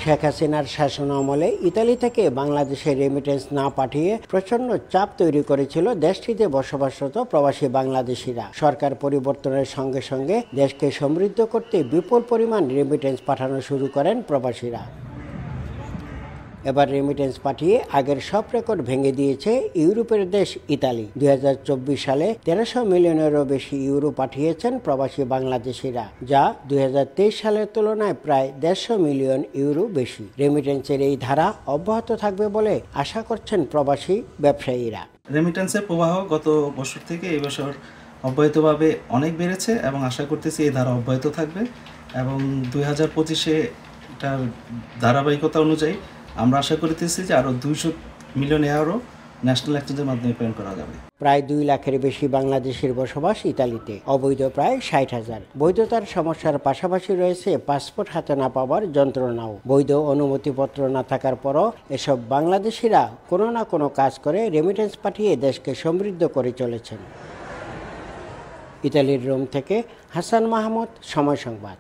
শেখ হাসিনার শাসনামলে ইতালি থেকে বাংলাদেশে রেমিটেন্স না পাঠিয়ে প্রচণ্ড চাপ তৈরি করেছিল দেশটিতে বসবাসরত প্রবাসী বাংলাদেশিরা। সরকার পরিবর্তনের সঙ্গে সঙ্গে দেশকে সমৃদ্ধ করতে বিপুল পরিমাণ রেমিটেন্স পাঠানো শুরু করেন প্রবাসীরা। এবার রেমিটেন্স পাঠিয়ে আগের সব রেকর্ড ভেঙে দিয়েছে ইউরোপের দেশ ইতালি। 2024 সালে 1300 মিলিয়নেরও বেশি ইউরো পাঠিয়েছেন প্রবাসী বাংলাদেশিরা, যা 2023 সালের তুলনায় প্রায় 150 মিলিয়ন ইউরো বেশি। রেমিটেন্সের এই ধারা অব্যাহত থাকবে বলে আশা করছেন প্রবাসী ব্যবসায়ীরা। রেমিটেন্সের প্রবাহ গত বছর থেকে এই বছর অব্যাহতভাবে অনেক বেড়েছে এবং আশা করতেছি এই ধারা অব্যাহত থাকবে এবং 2025-এ এটার ধারাবাহিকতা অনুযায়ী আমরা আশা করতেছি যে আরও 200 মিলিয়ন ইউরো ন্যাশনাল এক্সচেঞ্জের মাধ্যমে পেমেন্ট করা যাবে। প্রায় 2 লাখের বেশি বাংলাদেশের বসবাস ইতালিতে, অবৈধ প্রায় 60,000। বৈধতার সমস্যার পাশাপাশি রয়েছে পাসপোর্ট হাতে না পাওয়ার যন্ত্রণাও। বৈধ অনুমতিপত্র না থাকার পরও এসব বাংলাদেশিরা কোনো না কোনো কাজ করে রেমিটেন্স পাঠিয়ে দেশকে সমৃদ্ধ করে চলেছেন। ইতালির রোম থেকে হাসান মাহমুদ, সময় সংবাদ।